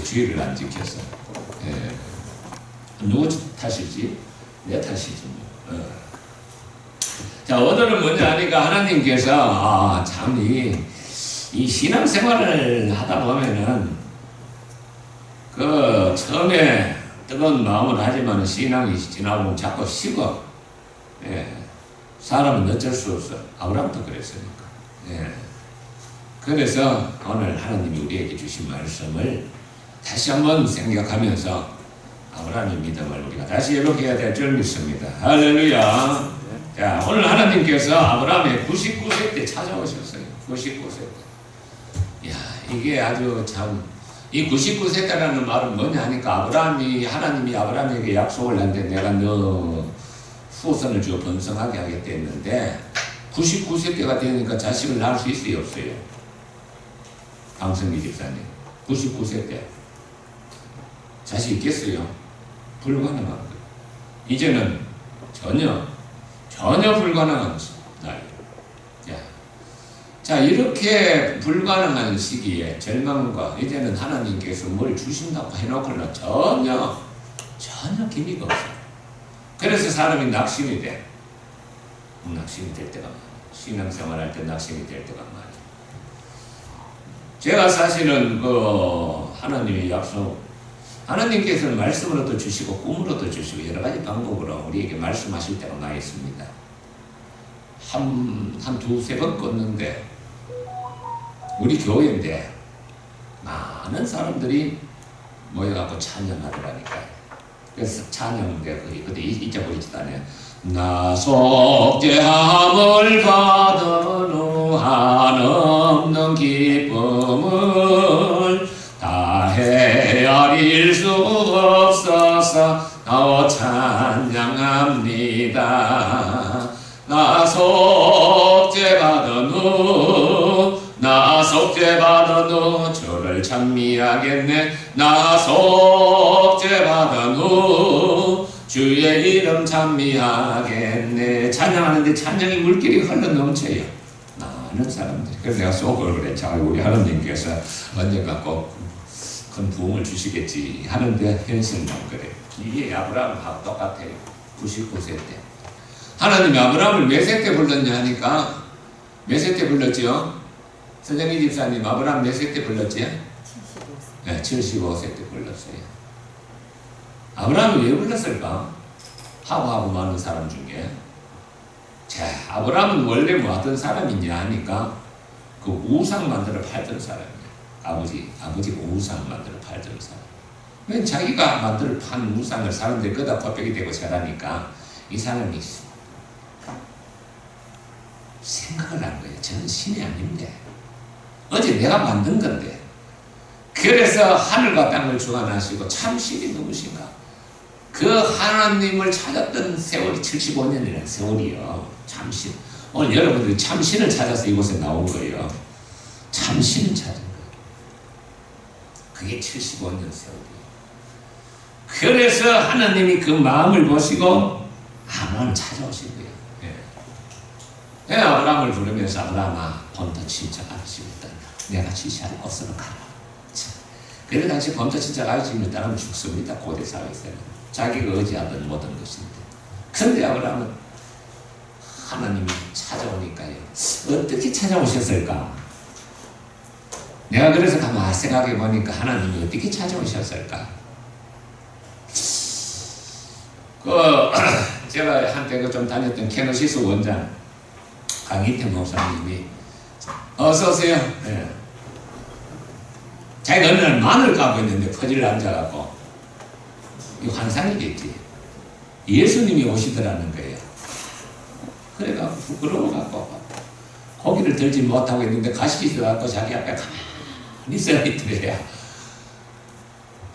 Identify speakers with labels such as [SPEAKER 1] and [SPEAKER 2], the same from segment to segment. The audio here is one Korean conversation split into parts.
[SPEAKER 1] 주의를 안 지켰어. 예. 누구 탓이지? 내 탓이지 뭐. 자, 오늘은 뭐냐 하니까 하나님께서 참 이 신앙생활을 하다 보면은 그 처음에 뜨거운 마음은 하지만 신앙이 지나보면 자꾸 식어. 예. 사람은 어쩔 수 없어. 아브라함도 그랬으니까. 예. 그래서 오늘 하나님이 우리에게 주신 말씀을 다시 한번 생각하면서 아브라함의 믿음을 우리가 다시 회복해야 될 줄 믿습니다. 할렐루야. 자, 오늘 하나님께서 아브라함의 99세 때 찾아오셨어요. 99세 때. 야, 이게 아주 참, 이 99세 때라는 말은 뭐냐 하니까 하나님이 아브라함에게 약속을 한데 내가 너 후손을 주어 번성하게 하겠다 했는데 99세 때가 되니까 자식을 낳을 수 있어요, 없어요? 강성기 집사님, 99세 때 자식 있겠어요? 불가능한 거예요. 이제는 전혀 불가능한 나이. 자, 이렇게 불가능한 시기에 절망과 이제는 하나님께서 뭘 주신다고 해놓고는 전혀 기미가 없어요. 그래서 사람이 낙심이 돼. 낙심이 될 때가 많아요. 신앙생활 할 때 낙심이 될 때가 많아요. 제가 사실은 하나님의 약속, 하나님께서는 말씀으로도 주시고 꿈으로도 주시고 여러 가지 방법으로 우리에게 말씀하실 때가 많이 있습니다. 한 두세 번 껐는데 우리 교회인데 많은 사람들이 모여갖고 찬양하더라니까요. 그래서 찬양인데 그때 잊어버리지도 않아요. 나 속죄함을 받은 후 한없는 기쁨을 다 헤아릴 수 없어서 나와 찬양합니다. 나 속죄받은 후 주를 찬미하겠네. 나 속죄받은 후 주의 이름 찬미하겠네. 찬양하는데 찬양이 물길이 흘러 넘쳐요. 많은 사람들이. 그래서 내가 속으로 그래. 자, 우리 하나님께서 언젠가 꼭 큰 부흥을 주시겠지 하는데 현실은 그래. 이게 아브라함하고 똑같아요. 99세 때. 하나님이 아브라함을 몇 세 때 불렀냐 하니까 몇 세 때 불렀죠? 선생님 집사님, 아브라함 몇 세 때 불렀지? 75세. 네, 75세 때 불렀어요. 아브라함이 왜 불렀을까? 하고 많은 사람 중에. 자, 아브라함은 원래 뭐 하던 사람이냐 하니까 그 우상 만들어 팔던 사람이에요. 아버지가 우상 만들어 팔던 사람. 왜 자기가 만들어 판 우상을 사람들이 끄다 곱빼기 대고 잘하니까 이 사람이 생각을 한 거예요. 저는 신이 아닌데 어제 내가 만든 건데. 그래서 하늘과 땅을 주관하시고 참 신이 누구신가? 그 하나님을 찾았던 세월이 75년이라는 세월이요. 참신. 오늘 여러분들이 참신을 찾아서 이곳에 나온 거예요. 참신을 찾은 거예요. 그게 75년 세월이에요. 그래서 하나님이 그 마음을 보시고 아브라함을 찾아오신 거예요. 예. 아브라함을 부르면서 아브라함아, 본토 친척 아버지를 떠나 내가 지시할 곳으로 가라. 그래 당시 본토 친척 아버지를 따르면 죽습니다. 고대 사회에서는. 자기가 의지하던 모든 것인데. 그런데 아브라함은 하나님이 찾아오니까요. 어떻게 찾아오셨을까? 내가 그래서 가만히 생각해 보니까 하나님이 어떻게 찾아오셨을까? 제가 한때 좀 다녔던 케노시스 원장 강희태 목사님이 어서 오세요. 네. 자기가 어느 날 마늘 까고 있는데 퍼질 앉아갖고 이 환상이겠지. 예수님이 오시더라는 거예요. 그래가 부끄러워갖고 고기를 들지 못하고 있는데 가시기 있어갖고 자기 앞에 가만히 서 있더래요.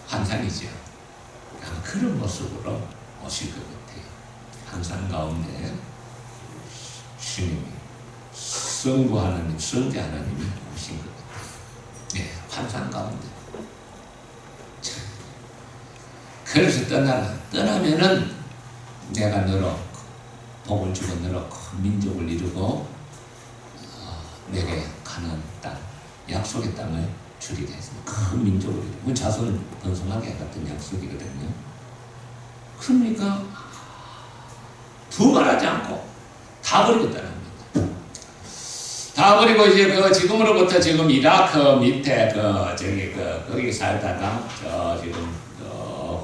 [SPEAKER 1] 환상이죠. 그런 모습으로 오실 것 같아요. 환상 가운데 주님이 성부 하나님, 성자 하나님이 오신 것 같아요. 네, 환상 가운데. 그래서 떠나면은 내가 너로 복을 주고 너로 큰 민족을 이루고 내게 가나안 땅, 약속의 땅을 줄이다 했습니다. 큰 민족을 이루고 자손을 번성하게 해갔던 약속이거든요. 그러니까 두말하지 않고 다 버리겠다는 겁니다. 다 버리고 이제 그 지금으로부터 지금 이라크 밑에 거기 살다가 지금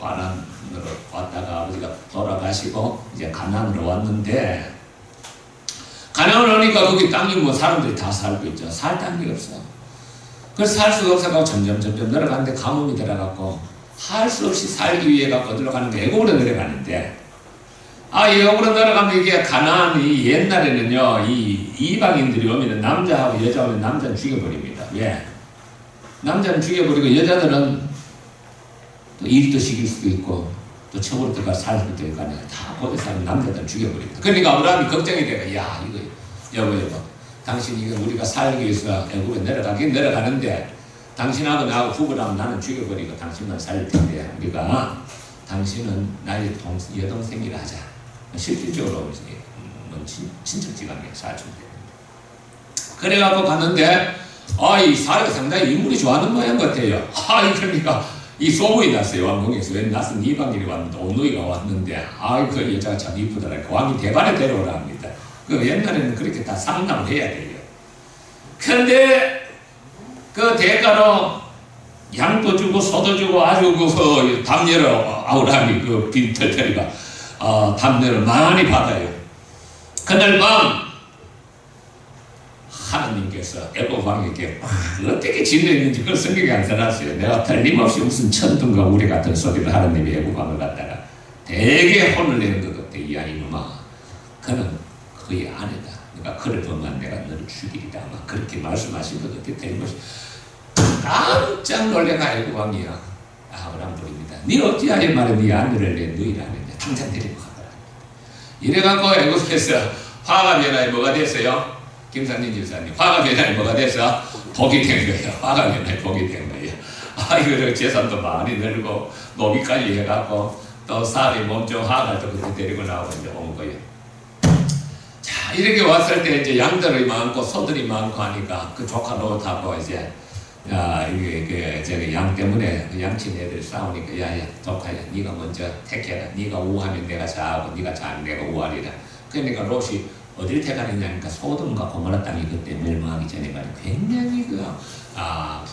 [SPEAKER 1] 화란으로 왔다가 아버지가 돌아가시고 이제 가나안으로 왔는데, 가나안을 오니까 거기 땅이 뭐 사람들이 다 살고 있죠. 살 땅이 없어. 그래서 살 수가 없어서 점점 내려가는데 가뭄이 들어갔고 할 수 없이 살기 위해 갖고 들어가는데 애국으로 내려가는데, 애국으로 내려가면 이게 가나안이 옛날에는요, 이 이방인들이 오면 남자하고 여자 오면 남자는 죽여버립니다. 왜? 남자는 죽여버리고 여자들은 또 일도 시킬 수도 있고 또 처벌 들어가 살 수도 있고 다 거기 사는 남자들은 죽여버립니다. 그러니까 아브라함이 걱정이 되고, 야 이거 여보 당신 이거 우리가 살기 위해서 애국에 내려가긴 내려가는데 당신하고 나하고 부부라면 나는 죽여버리고 당신만 살릴 텐데 우리가 당신은 나의 여동생이라 하자. 실질적으로 친척지간에 살좀 됩니다. 그래갖고 갔는데 이 사회가 상당히 인물이 좋아하는 모양 같아요. 그러니까 이 소문이 났어요. 왕궁에서. 왜 낯선 이방인이 왔는데 오누이가 왔는데 그 여자가 참 이쁘더라. 왕이 대발에 데려오라 합니다. 그 옛날에는 그렇게 다 상담을 해야 돼요. 그런데 그 대가로 양도 주고 소도 주고 아주 그 담례로 아브라함이 그 빈털터리가 담례를 많이 받아요. 그날 밤 하나님께서 애굽 왕에게 어떻게 지내는지 그걸 성경에 안 써놨어요. 내가 틀림없이 무슨 천둥과 우리 같은 소리를 하나님이 애굽 왕을 갖다가 되게 혼을 내는 것 같아. 이 아이놈아, 그는 그의 아내다. 그러니까 그를 보면 내가 너를 죽이리다. 아마 그렇게 말씀하신 것 같아. 틀림없이 깜짝 놀래가 애굽 왕이야. 아브라함 부릅니다. 네 어찌하여 말해 네 아내를 내 누이라 하는데 당장 데리고 가거라. 이래갖고 애굽에서 화가 변화에 뭐가 됐어요? 김상진 집사님, 화가 변화에 뭐가 돼서 복이 된 거예요. 화가 변화에 복이 된 거예요. 이거 재산도 많이 늘고 노비까지 해갖고 또 살이 몸좀 화가 또 그때 데리고 나오고 이제 온 거예요. 자, 이렇게 왔을 때 이제 양들이 많고 소들이 많고 하니까 그 조카 노릇하고 이제 저기 양 때문에 그 양친 애들 싸우니까 야야 조카야 네가 먼저 택해라. 네가 우하면 내가 좌하고 네가 좌하면 내가 우하리라. 그러니까 롯이 어딜 택하느냐니까 소돔과 고모라 땅이 그때 멸망하기 전에 말이야 굉장히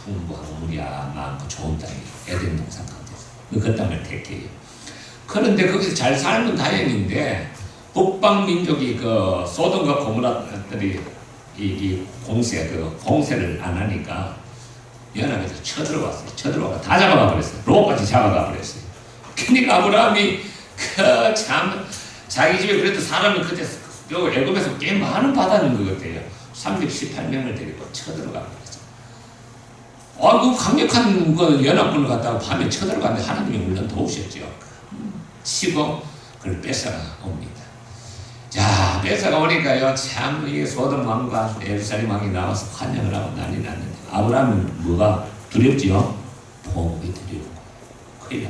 [SPEAKER 1] 풍부하고 물이야 많고 좋은 땅이에요. 에덴 동산 가운데서 그 땅을 택해요. 그런데 거기서 잘 살면 다행인데 북방 민족이 그 소돔과 고모라들이 이 공세를 안 하니까 연합에서 쳐들어왔어요. 쳐들어와서 다 잡아가 버렸어요. 롯까지 잡아가 버렸어요. 그러니까 아브라함이 참 자기 집에 그래도 사람이 그때 애굽에서 꽤 많은 받아는 것 같아요. 318명을 데리고 쳐들어가는 거죠. 그 강력한 그 연합군을 갖다가 밤에 쳐들어가는데 하나님이 물론 도우셨죠. 치고 그걸 뺏어가 옵니다. 자, 뺏어가 오니까요, 참 이게 소돔 왕과 예루살렘 왕이 나와서 환영을 하고 난리 났는데 아브라함은 뭐가 두렵지요? 보복이 두려운 거예요.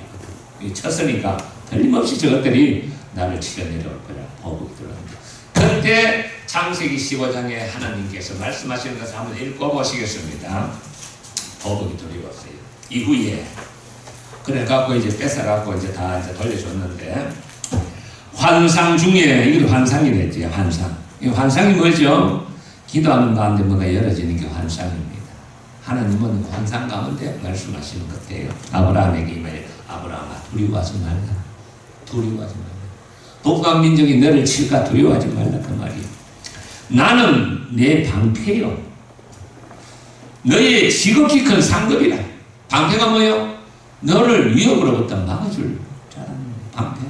[SPEAKER 1] 거의 쳤으니까 틀림없이 저것들이 나를 치러 내려올 거야. 보복이 들어옵니다. 그때 창세기 15장에 하나님께서 말씀하시는 것을 한번 읽어보시겠습니다. 보복이 두려웠어요. 이후에 그래갖고 이제 뺏어갖고 이제 다 이제 돌려줬는데 환상 중에 이게 환상이 됐지. 환상. 이 환상이 뭐죠? 기도하는 가운데 뭐가 열어지는 게 환상입니다. 하나님은 환상 가운데 말씀하시는 것 같아요. 아브라함에게 임하여 아브라함아 두려워하지 말라. 두려워하지 말라. 북방 민족이 너를 칠까 두려워하지 말라 그 말이에요. 나는 내 방패요. 너의 지극히 큰 상급이라. 방패가 뭐요? 너를 위협으로부터 막아줄 자라는 방패.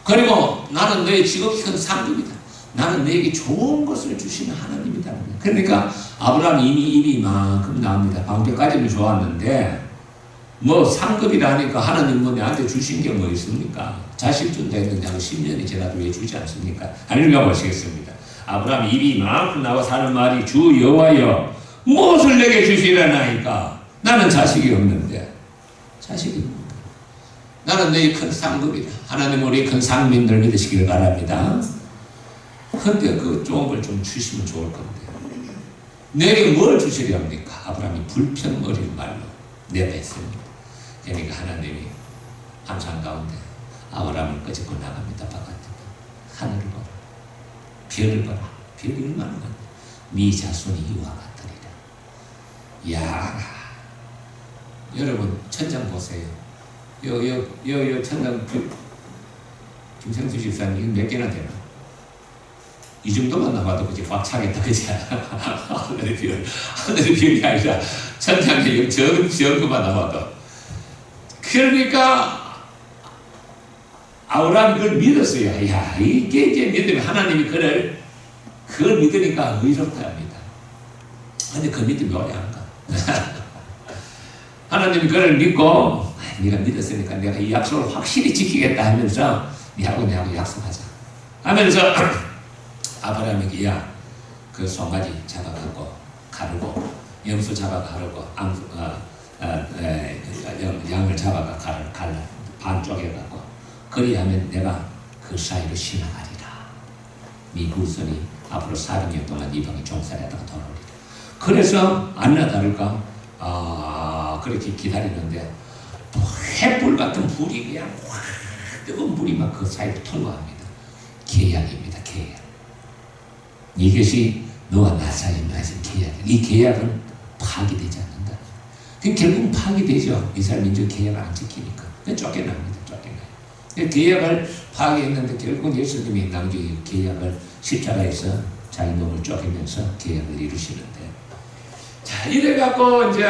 [SPEAKER 1] 그리고 나는 너의 지극히 큰 상급이다. 나는 너에게 좋은 것을 주시는 하나님이다. 그러니까 아브라함이 이미 입이 이만큼 나옵니다. 방패까지는 좋았는데 뭐 상급이라 하니까 하나님 뭐 내한테 주신 게 뭐 있습니까? 자식 준다 했는데 한 10년이 지나도 왜 주지 않습니까? 읽어 보시겠습니다. 아브라함이 입이 이만큼 나와서 하는 말이 주 여호와여 무엇을 내게 주시려나이까? 나는 자식이 없는데 자식이 없는데 나는 너희 큰 상급이다. 하나님 우리 큰 상민들 믿으시길 바랍니다. 근데 그 좋은 걸 좀 주시면 좋을 건데 내게 뭘 주시려 합니까? 아브라함이 불평어릴 말로 내뱉습니다. 그러니까 하나님이 암상 가운데 아브라함을 끄집고 나갑니다. 바깥에. 하늘을 봐라. 별을 봐라. 별이 얼마나 많아. 네 자손이 이와 같으리라. 야, 여러분 천장 보세요. 요 천장 김성수 집사님 몇 개나 되나? 이 정도만 나와도 그지 꽉 차겠다 그지? 하늘의 별이 아니라 천장에 적은 것만 나와도. 그러니까 아브라함이 그걸 믿었어요. 야, 이게 이제 믿으면 하나님이 그걸 믿으니까 의롭다 합니다. 근데 그 믿음이 오래 안 가. 하나님이 그걸 믿고 네가 믿었으니까 내가 이 약속을 확실히 지키겠다 하면서 네하고 내하고 약속하자 하면서 아브라함에게 야, 그 송아지 잡아가고 가르고 염소 잡아 가르고 양을 잡아가 갈라 반 쪼개갖고 그리하면 내가 그 사이로 지나가리라. 네 후손이 앞으로 400년 동안 이 방에 종살이하다가 돌아오리라. 그래서 아니나 다를까 그렇게 기다리는데 횃불 같은 불이 그냥 확 뜨거운 불이 막 그 사이를 통과합니다. 계약입니다. 계약. 이것이 너와 나 사이에 맺은 계약. 이 계약은 파기되지 않는다. 결국은 파기되죠. 이스라엘 민족 계약을 안 지키니까. 쫓겨납니다. 쫓겨나요. 계약을 파기했는데 결국은 예수님이 나중에 계약을 십자가에서 자기 몸을 쪼개면서 계약을 이루시는데, 자, 이래갖고 이제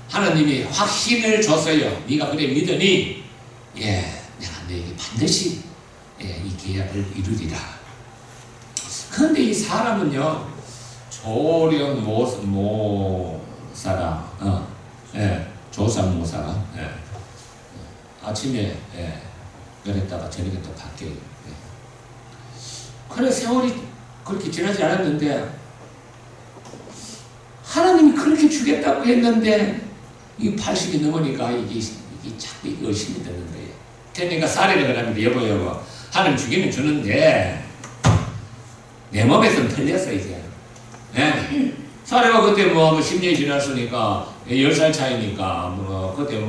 [SPEAKER 1] 하나님이 확신을 줬어요. 네가 그래 믿으니 내가 너에게 반드시 이 계약을 이루리라. 그런데 이 사람은요, 조령 모사라, 조상 모사가 아침에 그랬다가 저녁에 또 바뀌어요. 그래 세월이 그렇게 지나지 않았는데 하나님이 그렇게 주겠다고 했는데 이 80이 넘으니까 이게 자꾸 의심이 드는 거예요. 그러니까 사례를 합니다. 여보 하나님 주기는 주는데 내 몸에서는 틀렸어 이제. 사례가 그때 뭐 10년이 지났으니까 10살 차이니까 그때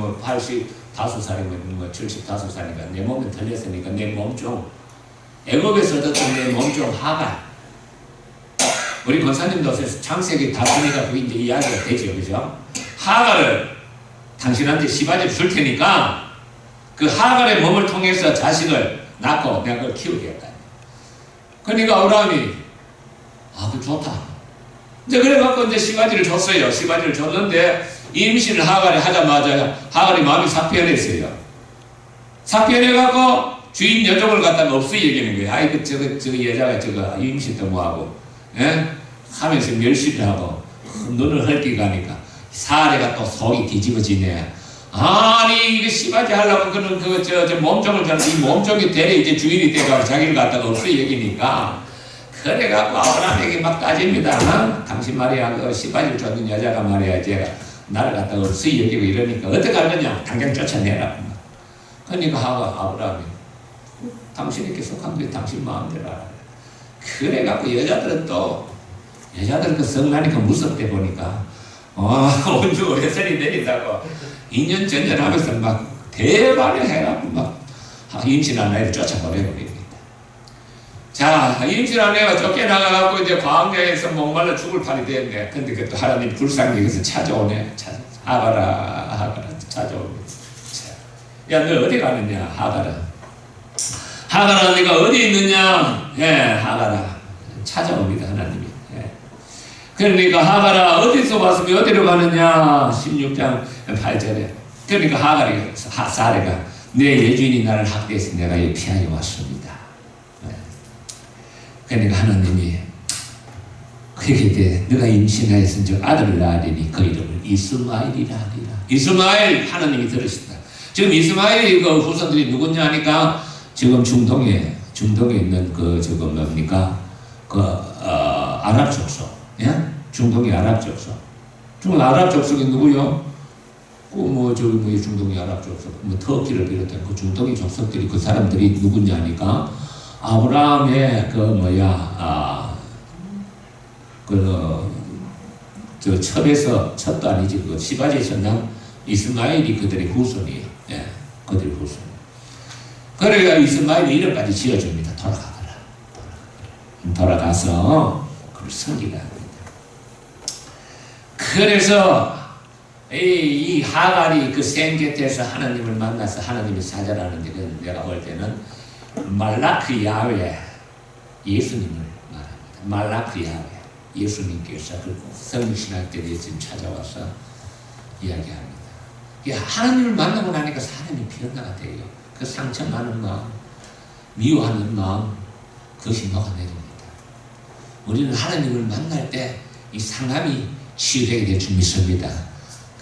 [SPEAKER 1] 85살이면 75살이니까 내 몸은 틀렸으니까 내 몸 좀 애굽에서 얻었던 내 몸 좀 하가. 우리 권사님도 창세기 다 보니까 그 이제 이야기가 되죠, 그죠? 하갈을 당신한테 시바지를 줄 테니까 그 하갈의 몸을 통해서 자식을 낳고 내가 그걸 키우겠다. 그러니까 아브라함이 그 좋다. 이제 그래갖고 이제 시바지를 줬어요. 시바지를 줬는데 임신을 하갈이 하자마자 하갈이 마음이 싹 변했어요. 싹 변해갖고 주인 여종을 갖다가 없이 얘기하는 거예요. 아이고 저거 여자가 임신도 뭐하고 하면서 멸시를 하고 눈을 헐기고 하니까 사례가 또 속이 뒤집어지네. 아니 이거 씨바지 하려고 그는 저 몸종을 잡는 이 몸종이 되려 이제 주인이 돼가 자기를 갖다가 없이 얘기니까 그래갖고 아브라함에게 막 따집니다. 당신 말이야 그 씨바지를 줬는 여자가 말이야 제가 나를 갖다가 없이 얘기고 이러니까 어떻게 하느냐 당장 쫓아내라. 그러니까 아브라함이 당신에게 속한 게 당신 마음대로 알아. 그래갖고 여자들은 그 성나니까 무섭대 보니까 온주 오래살이 내린다고 2년 전전하면서 막 대발을 해갖고 막 임신한 아이를 쫓아보내버립니다. 자, 임신한 애가 쫓겨나가갖고 이제 광야에서 목말라 죽을 판이 됐네. 근데 그 또 하나님 불쌍히 여기서 찾아오네. 하가라 찾아옵니다. 야, 너 어디 가느냐, 하가라. 하가라, 네가 어디 있느냐? 하가라. 찾아옵니다, 하나님이. 그러니까 하가라, 어디서 왔으면 어디로 가느냐? 16장 8절에. 그러니까 사례가 내 여주인이 나를 학대해서 내가 이 피하여 왔습니다. 그러니까 하나님이 그렇게 돼 네가 임신하여서 저 아들을 낳으리니 그 이름을 이스마엘이라 하리라. 이스마엘 하나님이 들으신다. 지금 이스마엘이 그 후손들이 누구냐 하니까 지금 중동에 있는 그 지금 뭡니까 아랍 족속, 중동의 아랍 족속. 중동 아랍 족속이 누구요? 중동의 아랍 족속, 터키를 비롯한 그 중동의 족속들이 그 사람들이 누구냐 하니까 저 첩도 아니지, 그 시바지에 선당 이스마엘이 그들의 후손이에요. 예, 그들의 후손. 그래가 이스마엘이 이름까지 지어줍니다. 돌아가서 그걸 섬기라 합니다. 그래서 이 하갈이 그 생곁에서 하나님을 만나서 하나님이 사자라는 일은 내가 볼 때는 말라크 야훼 예수님을 말합니다. 말라크 야훼 예수님께서 그 성신할 때 지금 찾아와서 이야기합니다. 하나님을 만나고 나니까 사람이 변화가 돼요. 그 상처 많은 마음, 미워하는 마음, 그것이 녹아내립니다. 우리는 하나님을 만날 때 이 상함이 치유되게 될 줄 믿습니다.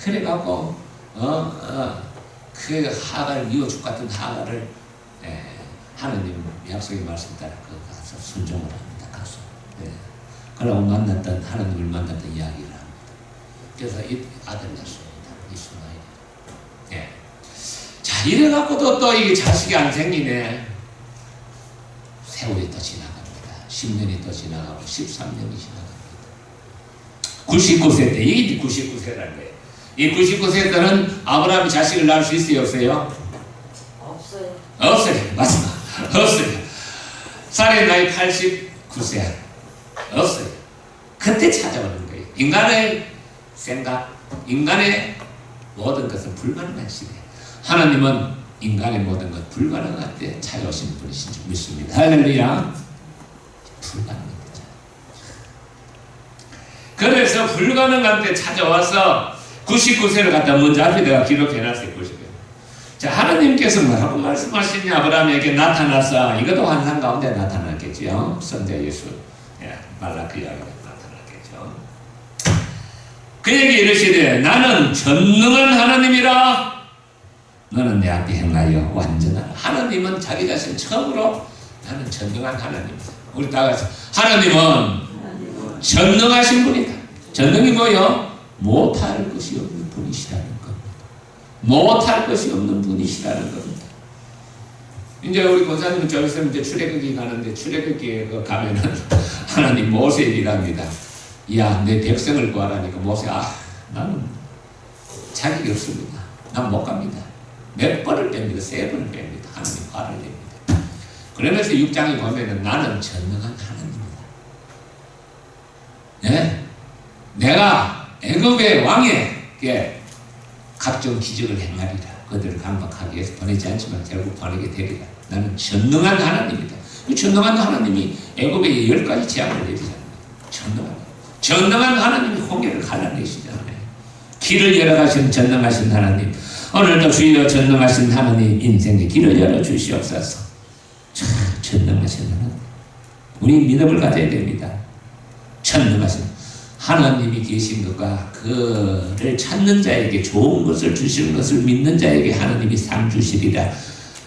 [SPEAKER 1] 그래갖고 그 하갈 미워죽 같은 하갈을 하나님 약속의 말씀 따라 가서 순종을 합니다. 가서 그러고 만났던 하나님을 만났던 이야기를 합니다. 그래서 이 아들 낳습니다. 이스마엘. 자 이래갖고도 또 이게 자식이 안 생기네. 세월이 또 지나갑니다. 10년이 또 지나가고 13년이 지나갑니다. 99세 때, 이게 99세라는 거예요. 이 99세 때는 아브라함이 자식을 낳을 수 있어요? 없어요?
[SPEAKER 2] 없어요.
[SPEAKER 1] 없어요. 맞습니다. 없어요. 살의 나이 89세. 없어요. 그때 찾아오는 거예요. 인간의 생각, 인간의 모든 것은 불가능한 시대. 하나님은 인간의 모든 것 불가능할 때 찾아오시는 분이신 줄 믿습니다. 할렐루야. 불가능합니다. 그래서 불가능한 때 찾아와서 99세를 갖다 먼저 앞에 내가 기록해놨어요. 99세. 자, 하나님께서 뭐라고 말씀하시냐 아브라함에게 나타나서 이것도 환상 가운데 나타났겠죠. 성자 예수 말라크 이야기가 나타났겠죠. 그에게 이르시되 나는 전능한 하나님이라 너는 내 앞에 행하여 완전한 하나님은 자기 자신 처음으로 나는 전능한 하나님이다. 우리 다 같이 하나님은 전능하신 분이다. 전능이 뭐요? 못할 것이 없는 분이시라는 겁니다. 못할 것이 없는 분이시라는 겁니다. 이제 우리 권사님은 저 있으면 이제 출애굽기 가는데 출애굽기에 가면은 하나님 모세에게랍니다. 야, 내 백성을 구하라니까 모세 나는 자격이 없습니다. 난 못 갑니다. 몇 번을 뺍니다. 3번을 뺍니다. 하나님 화를 냅니다. 그러면서 6장에 보면은 나는 전능한 하나님이다. 네? 내가 애굽의 왕에게 각종 기적을 행하리라. 그들을 강박하기 위해서 보내지 않지만 결국 보내게 되리라. 나는 전능한 하나님이다. 그 전능한 하나님이 애굽에 10가지 재앙을 내리잖아요. 전능한 하나님이 홍해를 갈라내시잖아요. 길을 열어가신 전능하신 하나님. 오늘도 주여 전능하신 하나님 인생의 길을 열어주시옵소서. 전능하신 하나님. 우리 믿음을 가져야 됩니다. 전능하신 하나님이 계신 것과 그를 찾는 자에게 좋은 것을 주시는 것을 믿는 자에게 하나님이 상 주시리라.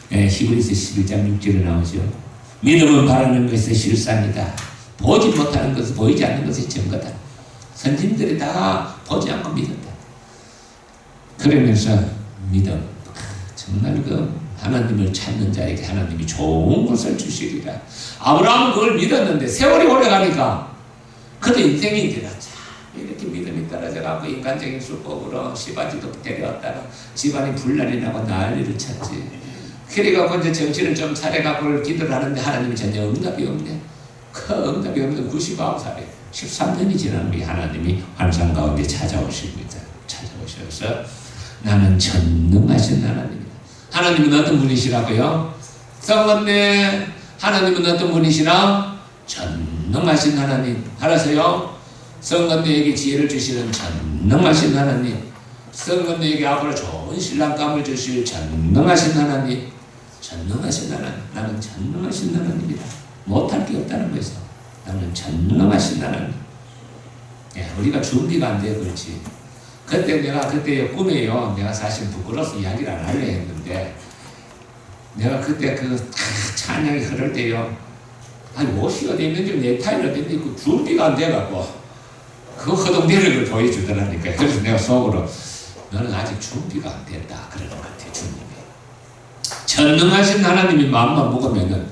[SPEAKER 1] 히브리서 11장 6절에 나오죠. 믿음은 바라는 것의 실상이다. 보지 못하는 것은 보이지 않는 것의 증거다. 선진들이 다 보지 않고 믿었다. 그러면서 믿음, 정말 그 하나님을 찾는 자에게 하나님이 좋은 것을 주시리라. 아브라함은 그걸 믿었는데 세월이 오래가니까 그도 인생이 이제 이렇게 믿음이 떨어져가고 인간적인 수법으로 시바지도 데려왔다가 집안이 분란이 나고 난리를 쳤지. 그래가지고 이제 정신을 좀 차려갖고 기도를 하는데 하나님이 전혀 응답이 없네. 그 응답이 없는 99살에 13년이 지난 후에 하나님이 환상 가운데 찾아오십니다. 찾아오셔서 나는 전능하신 하나님이다. 하나님은 어떤 분이시라고요? 성언네 하나님은 어떤 분이시나? 전능하신 하나님. 알았어요? 성언네에게 지혜를 주시는 전능하신 하나님. 성언네에게 앞으로 좋은 신랑감을 주실 전능하신 하나님. 전능하신 하나님. 나는 전능하신 하나님이다. 못할 게 없다는 거에서 나는 전능하신 하나님. 우리가 준비가 안 돼. 그렇지. 그때 내가 그때 꿈에요. 내가 사실 부끄러워서 이야기를 안 하려 했는데 내가 그때 그 찬양이 흐를 때요. 아니 옷이 어디 있는지 넥타이는 어디 있는지 그 준비가 안 돼갖고 그 허둥대는 걸 보여주더라니까. 그래서 내가 속으로 너는 아직 준비가 안 됐다 그러는 것 같아. 주님이 전능하신 하나님이 마음만 먹으면은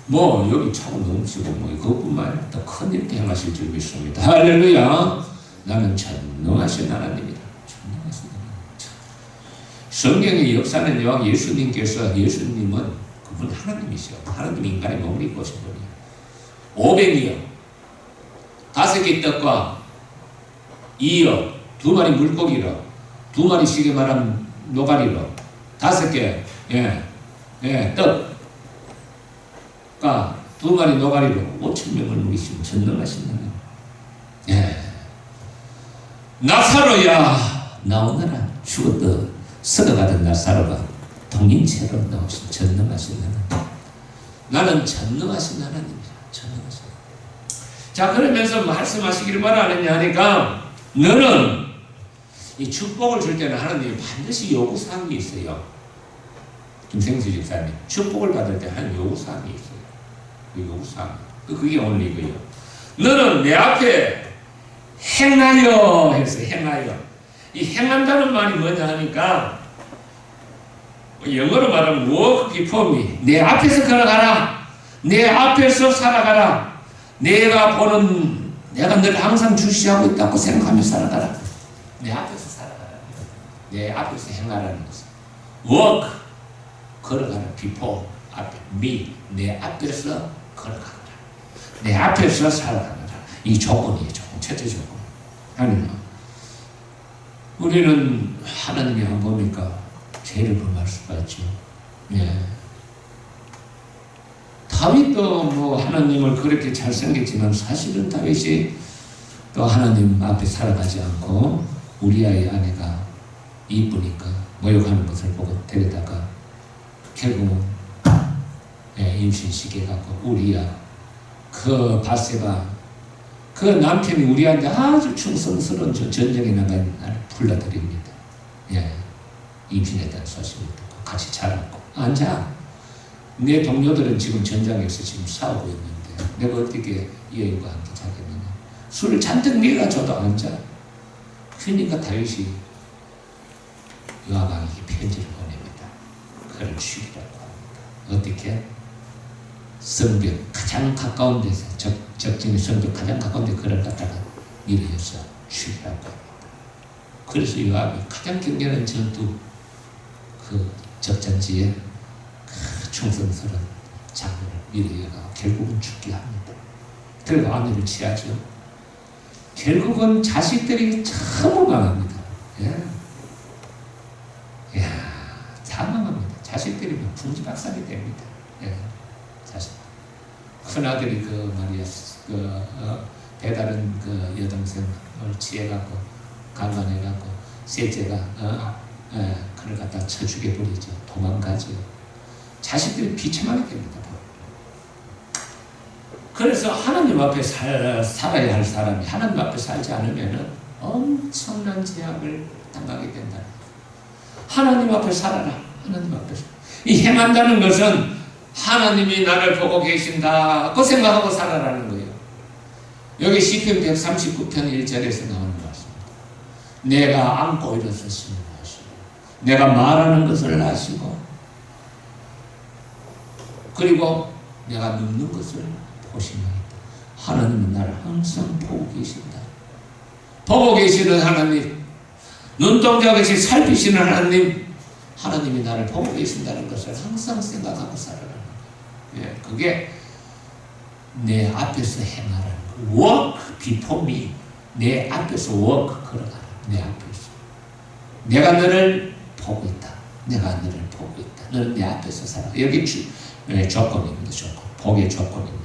[SPEAKER 1] 뭐 여기 차고 넘치고 뭐 그것뿐만 아니라 더 큰 일도 행하실 줄 믿습니다. 할렐루야. 나는 전능하신 하나님이다. 전능하신 하나님. 성경의 역사는요, 예수님은 그분 하나님이시요. 하나님 인간의 몸을 입고 오신 분이에요. 오병이요, 5개 떡과 2여, 2마리 물고기로, 2마리 쉽게 말하면 노가리로, 5개, 떡과 2마리 노가리로 5,000명을 먹이시면 전능하신 하나님. 나사로야 나오느라 죽었던 썩어가던 나사로가 통인체로 나오신 전능하신 하나님. 나는 전능하신 하나님이야. 전능하신 하나님. 자, 그러면서 말씀하시기를 바라느냐 하니까, 너는 이 축복을 줄 때는 하나님이 반드시 요구사항이 있어요. 김생수 집사님, 축복을 받을 때 한 요구사항이 있어요. 그 요구사항, 그게 오늘 이거예요. 너는 내 앞에 행하여 했어요. 행하여. 이 행한다는 말이 뭐냐 하니까, 영어로 말하면 walk before me. 내 앞에서 걸어가라. 내 앞에서 살아가라. 내가 늘 항상 주시하고 있다고 생각하며 살아가라. 내 앞에서 살아가라. 내 앞에서 행하라는 것은 walk, 걸어가라. before, 앞에, me, 내 앞에서 걸어가라. 내 앞에서 살아가라. 이 조건이에요. 첫째 조건. 아니, 우리는 하나님이 안 보니까 죄를 범할 수가 있죠. 다윗도 뭐 하나님을 그렇게 잘생겼지만 사실은 다윗이 또 하나님 앞에 살아가지 않고 우리아의 아내가 이쁘니까 모욕하는 것을 보고 데려다가 결국은 임신시켜 갖고 우리아, 그 바세바, 그 남편이 우리한테 아주 충성스러운 전쟁에 나간 날 불러드립니다. 임신했다는 소식을 듣고 같이 자랐고, 앉아. 내 동료들은 지금 전장에서 지금 싸우고 있는데 내가 어떻게 이 여인과 함께 자겠느냐. 술을 잔뜩 네가 줘도 앉아. 그러니까 다윗이 요압왕에게 편지를 보냅니다. 그를 죽이라고 합니다. 어떻게? 성벽 가장 가까운 데서, 적진의 성벽 가장 가까운 데 그를 갖다가 밀어서 죽이라고 합니다. 그래서 요압이 가장 경계하는 전투, 그 적전지에 그 충성스러운 장군을 밀어가 결국은 죽게 합니다. 그리고 아내를 취하죠. 결국은 자식들이 참 망합니다. 다 망합니다. 자식들이 풍지박산이 됩니다. 자식. 큰아들이 배다른 그 여동생을 취해갖고 강간해갖고 셋째가 그를 갖다 쳐 죽여버리죠. 도망가죠. 자식들이 비참하게 됩니다. 그래서 하나님 앞에 살아야 할 사람이 하나님 앞에 살지 않으면 엄청난 제약을 당하게 된다. 하나님 앞에 살아라. 하나님 앞에서. 이 행한다는 것은 하나님이 나를 보고 계신다고 생각하고 살아라는 거예요. 여기 시편 139편 1절에서 나오는 말씀입니다. 내가 안고 일어섰음을 아시고 내가 말하는 것을 아시고 그리고 내가 눕는 것을 보시나이다. 하나님은 나를 항상 보고 계신다. 보고 계시는 하나님, 눈동자 없이 살피시는 하나님, 하나님이 나를 보고 계신다는 것을 항상 생각하고 살아가는 거예요. 그게 내 앞에서 행하라는 거예요. walk before me. 내 앞에서 walk, 걸어가라. 내 앞에서. 내가 너를 보고 있다. 내가 너를 보고 있다. 너는 내 앞에서 살아. 여기 조건입니다. 조건. 복의 조건입니다.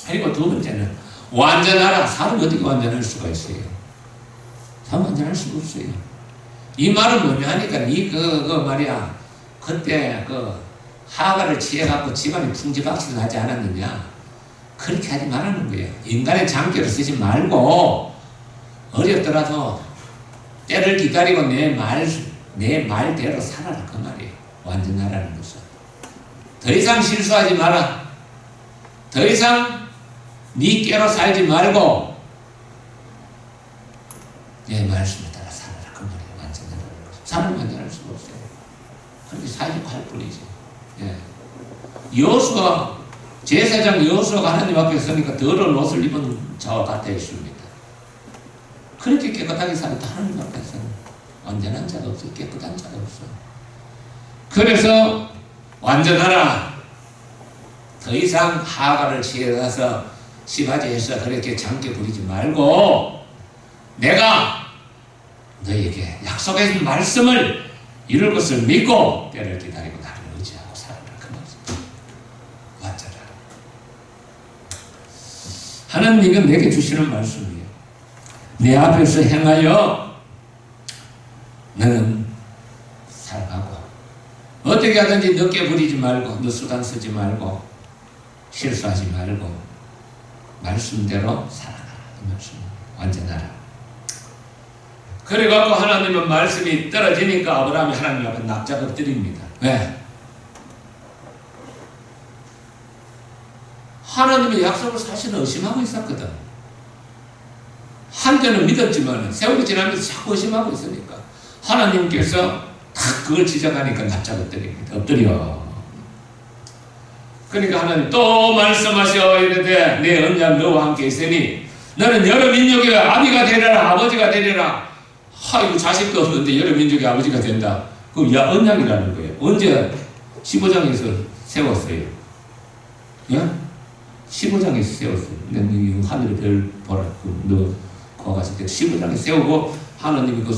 [SPEAKER 1] 그리고 두 번째는 완전하라. 사람이 어떻게 완전할 수가 있어요? 사람 완전할 수가 없어요. 이 말은 뭐냐 하니까 말이야 그때 하가를 취해갖고 집안이 풍지박질 나지 않았느냐 그렇게 하지 말라는 거예요. 인간의 장기를 쓰지 말고 어렵더라도 때를 기다리고 내 말대로 살아라 그 말이에요. 완전하라는 것은 더 이상 실수하지 마라. 더 이상 네 깨로 살지 말고 내 말씀에 따라 살아라 그 말이에요. 완전하라는 것은 사람 완전할 수가 없어요. 그렇게 살려고 할 뿐이죠. 여호수아 제사장 여호수아가 하나님 앞에 서니까 더러운 옷을 입은 자와 같아 있습니다. 그렇게 깨끗하게 살았다. 하나님 앞에서 완전한 자가 없어. 깨끗한 자가 없어. 그래서 완전하라. 더 이상 하가를 취해서 시바지에서 그렇게 장께 부리지 말고 내가 너에게 약속해준 말씀을 이룰 것을 믿고 때를 기다리고 나를 의지하고 살아라. 그 말씀. 완전하라. 하나님 이건 내게 주시는 말씀이에요. 내 앞에서 행하여 너는 살아가고 어떻게 하든지 늦게 부리지 말고 너 수단 쓰지 말고 실수하지 말고 말씀대로 살아가라. 이 말씀. 완전하라. 그래갖고 하나님은 말씀이 떨어지니까 아브라함이 하나님 앞에 납작 엎드립니다. 왜? 하나님의 약속을 사실은 의심하고 있었거든. 한때는 믿었지만 세월이 지나면서 자꾸 의심하고 있으니까 하나님께서 딱 그걸 지적하니까 납작 엎드립니다. 엎드려. 그러니까 하나님 또 말씀하셔 이르되 내 언약 너와 함께 있으니 너는 여러 민족의 아비가 되리라. 아버지가 되리라. 이거 자식도 없는데 여러 민족의 아버지가 된다. 그럼 언약이라는 거예요. 언제 15장에서 세웠어요? 예? 15장에서 세웠어요. 하늘의 별 보라. 너 거기 갔을 때 15장에 세우고 하나님이 그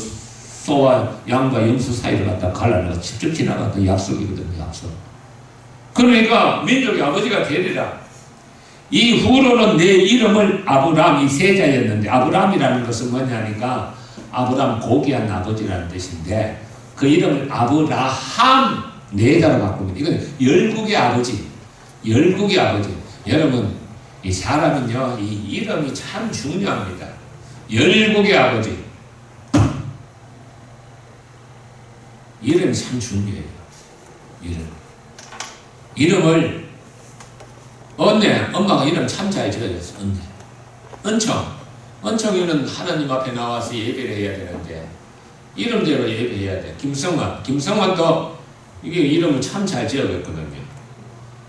[SPEAKER 1] 소와 양과 염소 사이를 갖다 갈라내가 직접 지나갔던 약속이거든요. 약속. 그러니까 민족의 아버지가 되리라. 이 후로는 내 이름을 아브라함이 세자였는데 아브라함이라는 것은 뭐냐니까 아브라함 고귀한 아버지라는 뜻인데 그 이름을 아브라함 네자로 바꿉니다. 이건 열국의 아버지. 열국의 아버지. 여러분 이 사람은요 이 이름이 참 중요합니다. 열국의 아버지. 이름이 참 중요해요. 이름을 언니, 엄마가 이름 참 잘 지어줬어. 언니. 은총이는 하나님 앞에 나와서 예배를 해야 되는데 이름대로 예배해야 돼. 김성환도 이게 이름을 참 잘 지어줬거든요.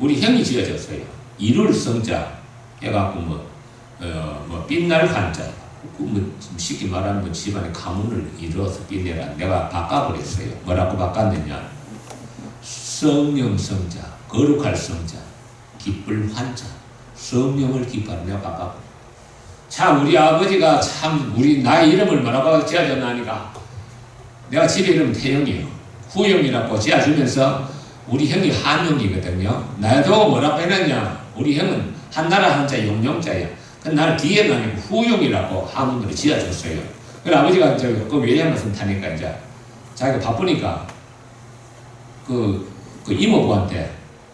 [SPEAKER 1] 우리 형이 지어줬어요. 이룰 성자 해갖고 빛날 한자. 쉽게 말하면 집안의 가문을 이루어서 빛내라. 내가 바꿔버렸어요. 뭐라고 바꿨느냐? 성령 성자, 거룩할 성자, 기쁠 환자, 성령을 기뻐하는 내가 바꿔버렸어요. 참 우리 아버지가 참 우리 나의 이름을 뭐라고 지어줬나니까 내가 집에 이름 태영이에요. 후영이라고 지어주면서 우리 형이 한용이거든요. 나도 뭐라고 해놨냐? 우리 형은 한나라 한자 용용자야. 그 날 뒤에 나는 후용이라고 한문으로 지어줬어요. 그래 아버지가 그 외양을 선타니까 이제 자기가 바쁘니까 그 이모부한테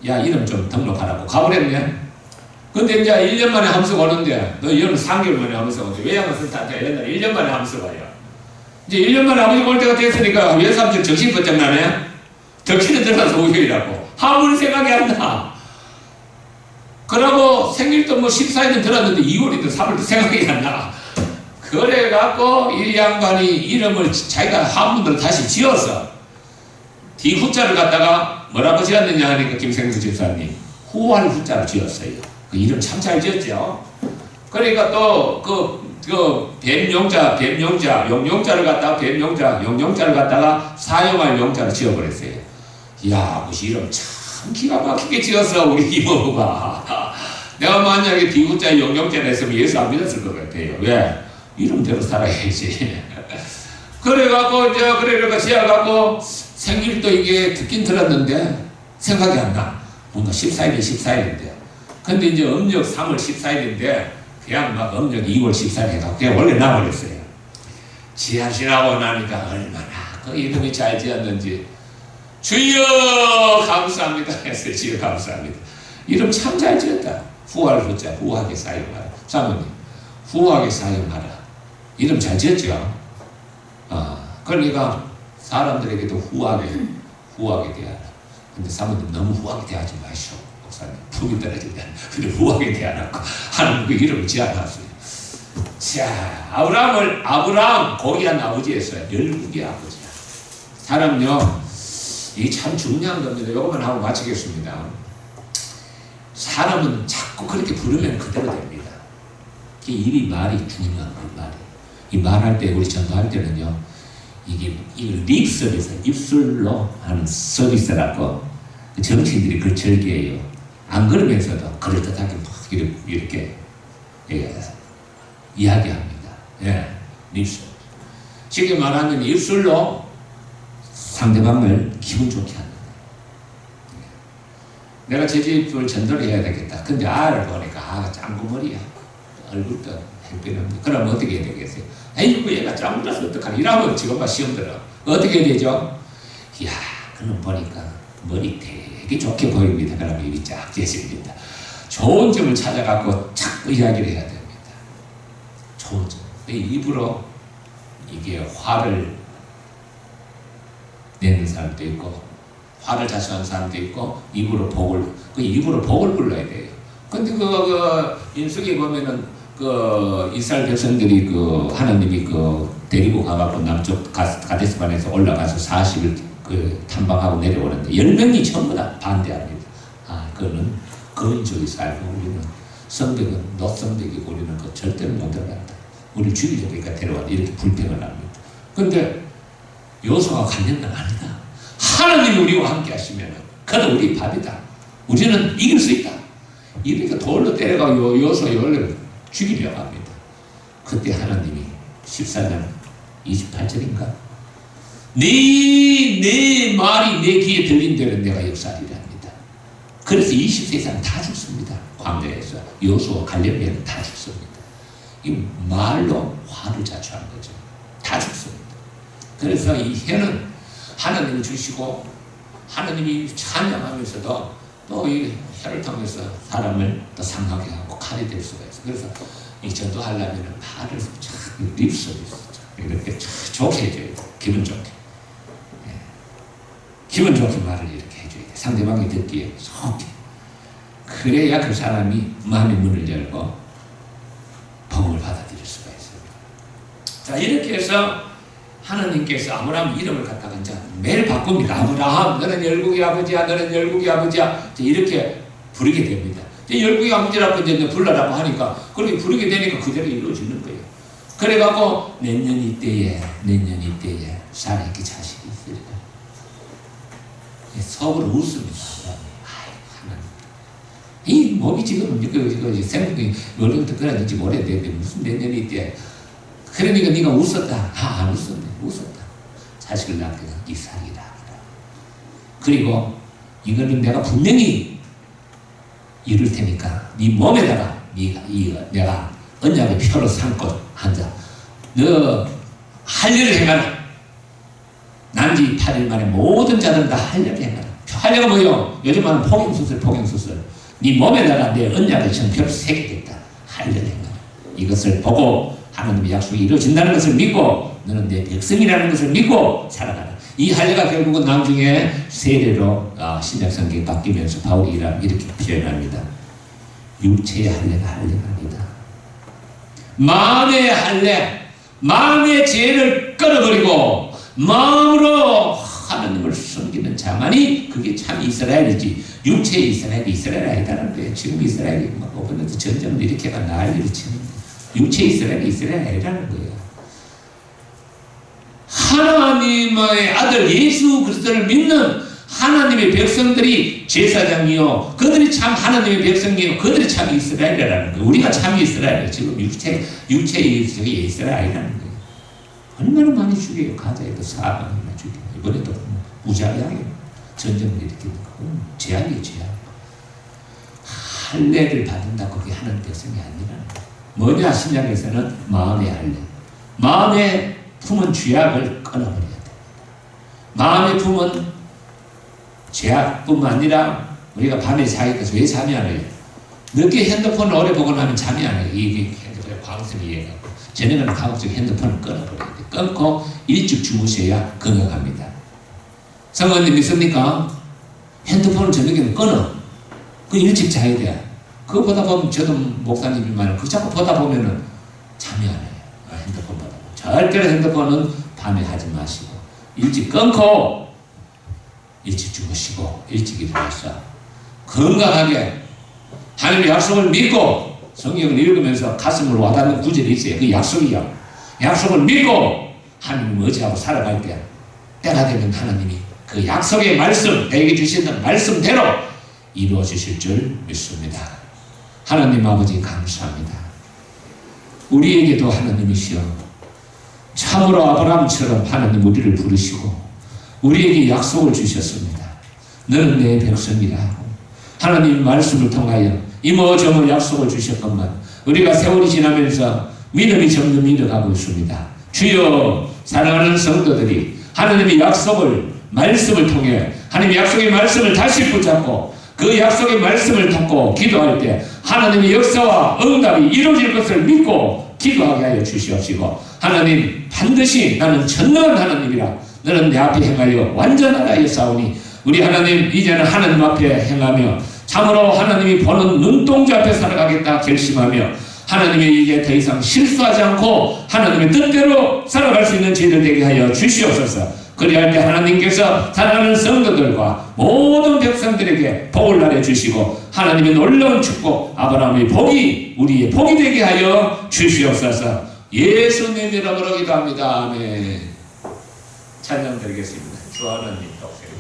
[SPEAKER 1] 야 이름 좀 등록하라고 가버렸네. 근데 이제 1년 만에 함수 오는데 너 이런 3개월 만에 함수 오는데 외양을 선타한테 옛날에 1년 만에 함수 와요. 이제 1년 만에 아버지가 올 때가 됐으니까 외삼촌 정신 번쩍 나네. 정신에 들어가서 후용이라고 아무리 생각이 안 나. 그러고 생일도 14일은 들었는데 2월이든 3월도 생각이 안 나. 그래갖고 이 양반이 이름을 자기가 한문으로 다시 지어서 뒤 후자를 갖다가 뭐라고 지었느냐 하니까 김생수 집사님 후할 후자를 지었어요. 그 이름 참 잘 지었죠. 그러니까 또 뱀용자, 용용자를 갖다가 용용자를 갖다가 사용할 용자를 지어버렸어요. 이야, 그 이름 참 기가 막히게 지었어, 우리 이모부가. 내가 만약에 비구자 용용자를 했으면 예수 안 믿었을 것 같아요. 왜? 이름대로 살아야지. 그래갖고, 그래가 지어갖고, 생일도 이게 듣긴 들었는데, 생각이 안 나. 뭔가 14일인데. 근데 이제 음력 3월 14일인데, 그냥 막 음력 2월 14일 해갖고, 그냥 원래 나버렸어요. 지하 지나고 나니까 얼마나 그 이름이 잘 지었는지, 주여 감사합니다 했어요. 주여 감사합니다. 이름 참 잘 지었다. 후할 후자 후하게 사용하라. 사모님 후하게 사용하라. 이름 잘 지었죠. 그러니까 사람들에게도 후하게 대하라. 근데 사모님 너무 후하게 대하지 마시오. 목사님 푹이 떨어진다. 근데 후하게 대하라고 하나님 그 이름을 지어놨어요. 자, 아브라함 고귀한 아버지였어요. 열국의 아버지야. 사람요 이게 참 중요한 겁니다. 이것만 하고 마치겠습니다. 사람은 자꾸 그렇게 부르면 그대로 됩니다. 이 말이 중요한 거 말이. 이 말할 때, 우리 전도할 때는요, 이게 립 서비스, 입술로 하는 서비스라고 정치인들이 그걸 즐겨해요. 안 그러면서도 그럴듯하게 막 이렇게 예, 이야기합니다. 예, 립스. 쉽게 말하면 입술로 상대방을 기분 좋게 하는 거예요. 내가 제 집을 전도를 해야 되겠다. 근데 아를 보니까 짱구머리야. 얼굴도 햇빛없는데. 그럼 어떻게 해야 되겠어요? 아이고 얘가 짱구라서 어떡하나. 이러면 지금만 시험 들어. 어떻게 해야 되죠? 이야, 그럼 보니까 머리 되게 좋게 보입니다. 그러면 입이 쫙 째집니다. 좋은 점을 찾아갖고 자꾸 이야기를 해야 됩니다. 좋은 점. 입으로 이게 화를 내는 사람도 있고, 화를 자초하는 사람도 있고, 입으로 복을 불러야 돼요. 근데 인수기 보면은 이스라엘 백성들이 하나님이 데리고 가갖고 남쪽 가데스반에서 올라가서 40일 탐방하고 내려오는데 10명이 전부 다 반대합니다. 그거는 거인족이 살고 우리는 성벽은 노성벽이고 우리는 절대로 못 들어간다. 우리 죽이려니까 데려와라. 이렇게 불평을 합니다. 근데 여호수아가 관련은 아니다. 하나님이 우리와 함께 하시면 그는 우리 밥이다. 우리는 이길 수 있다. 이렇게 돌로 때려가고 여호수아 열을 죽이려고 합니다. 그때 하나님이 14장 28절인가? 내 말이 내 귀에 들린 대로 내가 역사하리라 합니다. 그래서 20세 이상 다 죽습니다. 광야에서 여호수아 갈렙에는 다 죽습니다. 이 말로 화를 자초한 거죠. 다 죽습니다. 그래서 이 해는 하나님을 주시고 하나님이 찬양하면서도 또 이 해를 통해서 사람을 또 상하게 하고 칼이 될 수가 있어요. 그래서 이 전도하려면 말을 참 립서비스 이렇게 좋게 해줘야 돼. 기분 좋게. 예. 기분 좋게 말을 이렇게 해줘야 돼. 상대방이 듣기에 좋게. 그래야 그 사람이 마음의 문을 열고 복음을 받아들일 수가 있어요. 자, 이렇게 해서 하나님께서 아브라함 이름을 갖다가 이제 매일 바꿉니다. 아브라함, 너는 열국의 아버지야, 너는 열국의 아버지야. 이렇게 부르게 됩니다. 열국의 아버지라고 이제 불러라고 하니까 그렇게 부르게 되니까 그대로 이루어지는 거예요. 그래갖고 내년 이때에 사라에게 자식이 있으리라. 속으로 웃습니다. 이 몸이 지금 생각이 얼굴부터 그러는지 모르겠는데 무슨 내년 이때. 그러니까 네가 웃었다. 안 웃었네. 웃었다. 자식을 낳게 된 이삭이라. 그리고 이거는 내가 분명히 이룰 테니까 네 몸에다가 내가 언약의 표로 삼고 앉아. 너 할례를 행하라. 난지 8일 만에 모든 자들은 다 할례를 행하라. 할례가 뭐요? 요즘 말하는 포경수술. 네 몸에다가 내 언약의 전표를 새기겠다. 할례를 행하라. 이것을 보고 하나님의 약속이 이루어진다는 것을 믿고 너는 내 백성이라는 것을 믿고 살아가라. 이 할례가 결국은 나중에 세례로 신약 성경이 바뀌면서 바울이 이렇게 표현합니다. 육체의 할례가 아니다. 마음의 할례, 마음의 죄를 끊어버리고 마음으로 하나님을 섬기는 자만이 그게 참 이스라엘이지. 육체의 이스라엘이 아니다는 거예요. 지금 이스라엘이 막 오버너드 전쟁을 일으켜가 난리를 치는 거예요. 육체 이스라엘이 아니라는 거예요. 하나님의 아들 예수 그리스도를 믿는 하나님의 백성들이 제사장이요. 그들이 참 하나님의 백성이요. 그들이 참 이스라엘이라는 거예요. 우리가 참 이스라엘이에요. 지금 육체의 이스라엘 아니라는 거예요. 얼마나 많이 죽여요. 가자에도 4만이나 죽여요. 이번에도 무자비하게 전쟁을 일으키는 거. 죄악이에요. 죄악. 할례를 받는다고 그게 하나님 백성이 아니라는 거예요. 뭐냐? 신약에서는 마음의 할례. 마음에 품은 죄악을 끊어버려야 됩니다. 마음에 품은 죄악뿐만 아니라 우리가 밤에 자기 것을 왜 잠이 안 와요? 늦게 핸드폰을 오래 보고 나면 잠이 안 와요. 이게 핸드폰에 광선이 이해가고 저녁에는 가급적 핸드폰을 끊어버려야 돼요. 끊고 일찍 주무셔야 건강합니다. 성도님 믿습니까? 핸드폰을 저녁에는 끊어. 그 일찍 자야 돼. 그거 보다 보면 저도 목사님이지만 그 자꾸 보다 보면은 잠이 안 와요. 핸드폰 보다 보면. 절대로 핸드폰은 밤에 하지 마시고 일찍 끊고 일찍 주무시고 일찍 일어나서 건강하게 하나님의 약속을 믿고 성경을 읽으면서 가슴을 와닿는 구절이 있어요. 그 약속이요. 약속을 믿고 하나님 의지하고 살아갈 때 때가 되면 하나님이 그 약속의 말씀, 내게 주시는 말씀대로 이루어 주실 줄 믿습니다. 하나님 아버지 감사합니다. 우리에게도 하나님이시여 참으로 아브라함처럼 하나님 우리를 부르시고 우리에게 약속을 주셨습니다. 너는 내 백성이라 하고 하나님 말씀을 통하여 이모저모 약속을 주셨건만 우리가 세월이 지나면서 믿음이 점점 잃어가고 있습니다. 주여 사랑하는 성도들이 하나님의 약속을 말씀을 통해 하나님의 약속의 말씀을 다시 붙잡고 그 약속의 말씀을 듣고 기도할 때 하나님의 역사와 응답이 이루어질 것을 믿고 기도하게 하여 주시옵시고 하나님 반드시 나는 전능한 하나님이라 너는 내 앞에 행하여 완전하라 하였사오니 우리 하나님 이제는 하나님 앞에 행하며 참으로 하나님이 보는 눈동자 앞에 살아가겠다 결심하며 하나님의 이제 더 이상 실수하지 않고 하나님의 뜻대로 살아갈 수 있는 저희들 되게 하여 주시옵소서. 그리할 때 하나님께서 사랑하는 성도들과 모든 백성들에게 복을 나눠주시고 하나님의 놀라운 축복 아브라함의 복이 우리의 복이 되게 하여 주시옵소서. 예수님의 이름으로 기도합니다. 아멘. 찬양 드리겠습니다. 주 하나님 독생